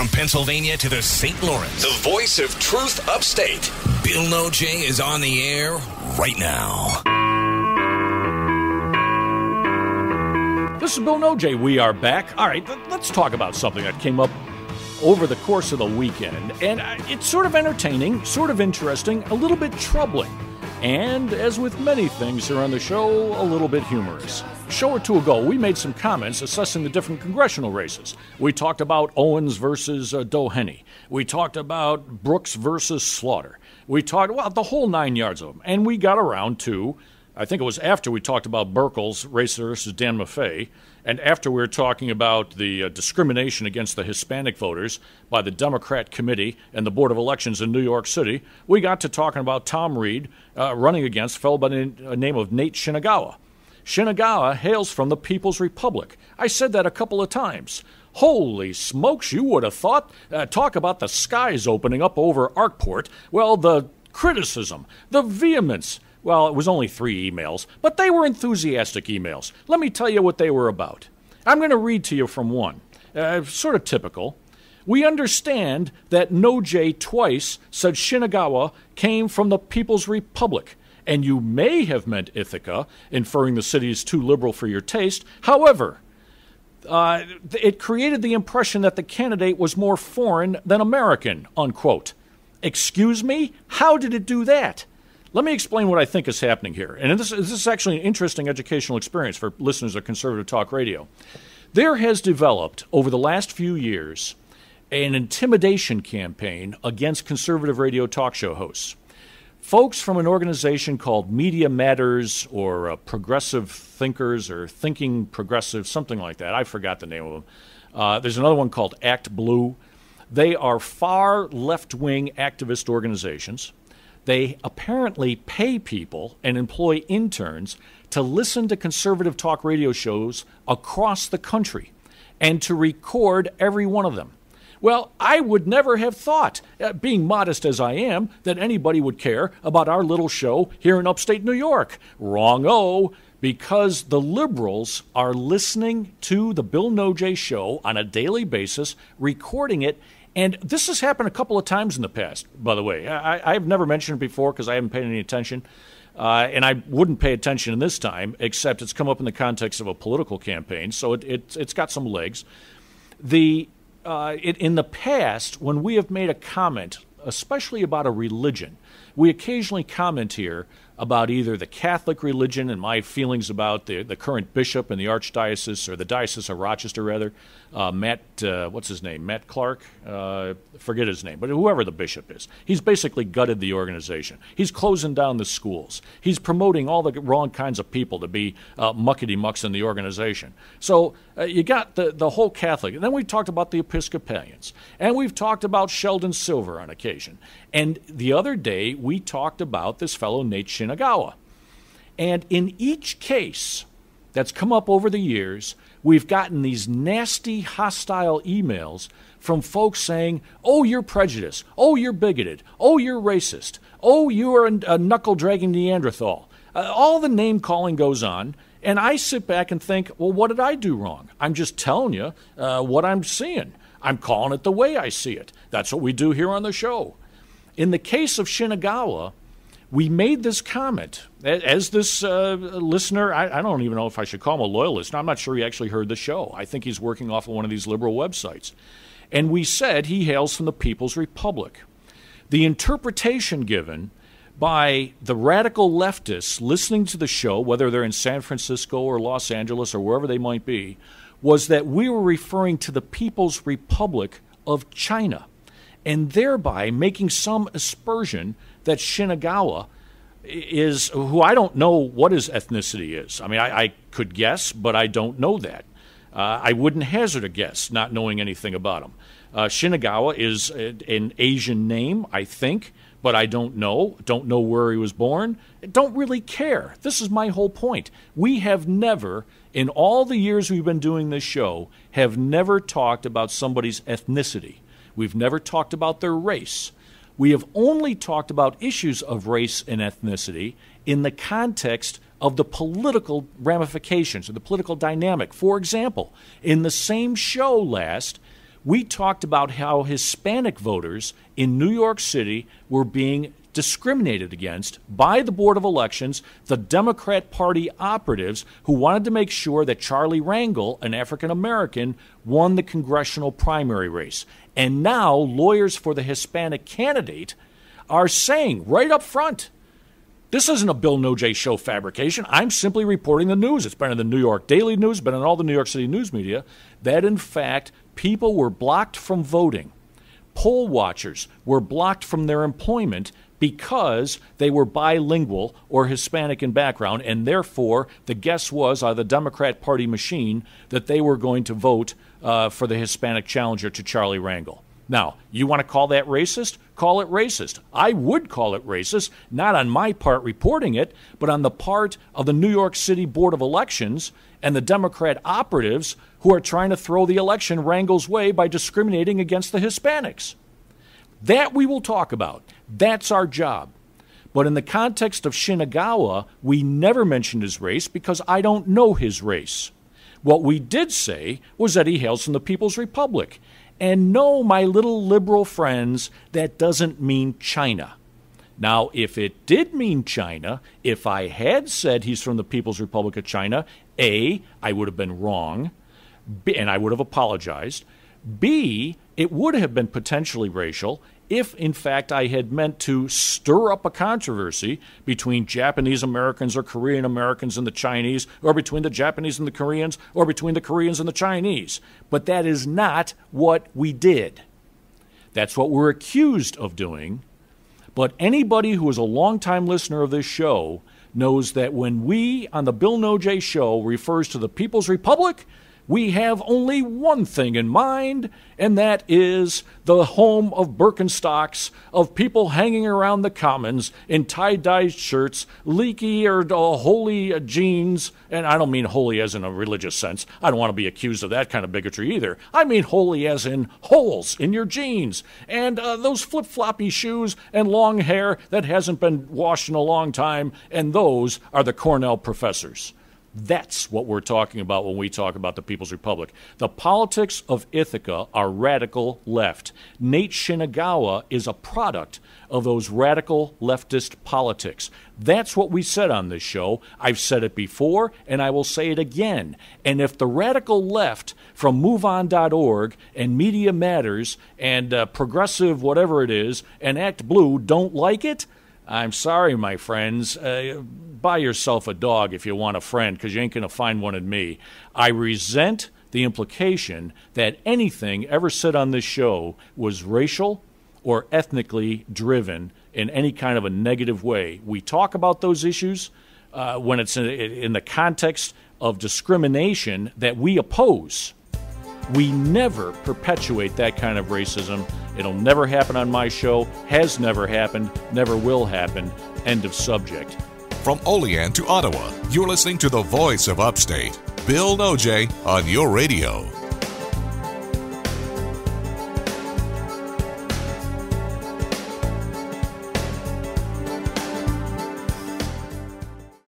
From Pennsylvania to the St. Lawrence, the voice of truth upstate, Bill Nojay is on the air right now. This is Bill Nojay. We are back. All right, let's talk about something that came up over the course of the weekend. And it's sort of entertaining, sort of interesting, a little bit troubling. And as with many things here on the show, a little bit humorous. A show or two ago, we made some comments assessing the different congressional races. We talked about Owens versus Doheny. We talked about Brooks versus Slaughter. We talked about the whole 9 yards of them. And we got around to, I think it was after we talked about Burkle's race versus Dan Maffei, and after we were talking about the discrimination against the Hispanic voters by the Democrat Committee and the Board of Elections in New York City, we got to talking about Tom Reed running against a fellow by the name of Nate Shinagawa. Shinagawa hails from the People's Republic. I said that a couple of times. Holy smokes, you would have thought, talk about the skies opening up over Arkport. Well, the criticism, the vehemence. Well, it was only 3 emails, but they were enthusiastic emails. Let me tell you what they were about. I'm going to read to you from one. Sort of typical. We understand that Nojay twice said Shinagawa came from the People's Republic, and you may have meant Ithaca, inferring the city is too liberal for your taste. However, it created the impression that the candidate was more foreign than American, unquote. Excuse me? How did it do that? Let me explain what I think is happening here. And this is actually an interesting educational experience for listeners of conservative talk radio. There has developed, over the last few years, an intimidation campaign against conservative radio talk show hosts. Folks from an organization called Media Matters or Progressive Thinkers or Thinking Progressive, something like that. I forgot the name of them. There's another one called Act Blue. They are far left-wing activist organizations. They apparently pay people and employ interns to listen to conservative talk radio shows across the country and to record every one of them. Well, I would never have thought, being modest as I am, that anybody would care about our little show here in upstate New York. Wrong-o, because the liberals are listening to the Bill Nojay Show on a daily basis, recording it. And this has happened a couple of times in the past, by the way. I've never mentioned it before because I haven't paid any attention. And I wouldn't pay attention this time, except it's come up in the context of a political campaign, so it's got some legs. In the past, when we have made a comment, especially about a religion, we occasionally comment here about either the Catholic religion and my feelings about the current bishop in the archdiocese, or the Diocese of Rochester, rather, what's his name, Matt Clark? Forget his name, but whoever the bishop is. He's basically gutted the organization. He's closing down the schools. He's promoting all the wrong kinds of people to be muckety-mucks in the organization. So you got the whole Catholic. And then we've talked about the Episcopalians. And we've talked about Sheldon Silver on occasion. And the other day, we talked about this fellow, Nate Shinagawa. And in each case that's come up over the years, we've gotten these nasty, hostile emails from folks saying, oh, you're prejudiced. Oh, you're bigoted. Oh, you're racist. Oh, you are a knuckle-dragging Neanderthal. All the name-calling goes on, and I sit back and think, well, what did I do wrong? I'm just telling you what I'm seeing. I'm calling it the way I see it. That's what we do here on the show. In the case of Shinagawa, we made this comment. As this listener, I don't even know if I should call him a loyal listener. I'm not sure he actually heard the show. I think he's working off of one of these liberal websites. And we said he hails from the People's Republic. The interpretation given by the radical leftists listening to the show, whether they're in San Francisco or Los Angeles or wherever they might be, was that we were referring to the People's Republic of China, and thereby making some aspersion that Shinagawa is, who I don't know what his ethnicity is. I mean, I could guess, but I don't know that. I wouldn't hazard a guess, not knowing anything about him. Shinagawa is an Asian name, I think, but I don't know. Don't know where he was born. Don't really care. This is my whole point. We have never, in all the years we've been doing this show, have never talked about somebody's ethnicity. We've never talked about their race. We have only talked about issues of race and ethnicity in the context of the political ramifications or the political dynamic. For example, in the same show last, we talked about how Hispanic voters in New York City were being discriminated against by the Board of Elections, the Democrat Party operatives who wanted to make sure that Charlie Rangel, an African American, won the congressional primary race. And now lawyers for the Hispanic candidate are saying right up front, this isn't a Bill Nojay Show fabrication. I'm simply reporting the news. It's been in the New York Daily News, been in all the New York City news media, that in fact people were blocked from voting. Poll watchers were blocked from their employment because they were bilingual or Hispanic in background, and therefore the guess was, out of the Democrat Party machine, that they were going to vote for the Hispanic challenger to Charlie Rangel. Now, you want to call that racist? Call it racist. I would call it racist, not on my part reporting it, but on the part of the New York City Board of Elections and the Democrat operatives who are trying to throw the election Rangel's way by discriminating against the Hispanics. That we will talk about. That's our job. But in the context of Shinagawa, we never mentioned his race because I don't know his race. What we did say was that he hails from the People's Republic. And no, my little liberal friends, that doesn't mean China. Now, if it did mean China, if I had said he's from the People's Republic of China, A, I would have been wrong, B, and I would have apologized. B, it would have been potentially racial if, in fact, I had meant to stir up a controversy between Japanese Americans or Korean Americans and the Chinese, or between the Japanese and the Koreans, or between the Koreans and the Chinese. But that is not what we did. That's what we're accused of doing. But anybody who is a longtime listener of this show knows that when we, on the Bill Nojay Show, refers to the People's Republic, we have only one thing in mind, and that is the home of Birkenstocks, of people hanging around the commons in tie-dye shirts, leaky or holy jeans, and I don't mean holy as in a religious sense. I don't want to be accused of that kind of bigotry either. I mean holy as in holes in your jeans, and those flip-floppy shoes and long hair that hasn't been washed in a long time, and those are the Cornell professors. That's what we're talking about when we talk about the People's Republic. The politics of Ithaca are radical left. Nate Shinagawa is a product of those radical leftist politics. That's what we said on this show. I've said it before, and I will say it again. And if the radical left from MoveOn.org and Media Matters and Progressive whatever it is and Act Blue don't like it, I'm sorry, my friends. Buy yourself a dog if you want a friend, because you ain't going to find one in me. I resent the implication that anything ever said on this show was racial or ethnically driven in any kind of a negative way. We talk about those issues when it's in the context of discrimination that we oppose. We never perpetuate that kind of racism. It'll never happen on my show, has never happened, never will happen. End of subject. From Olean to Ottawa, you're listening to the voice of Upstate, Bill Nojay on your radio.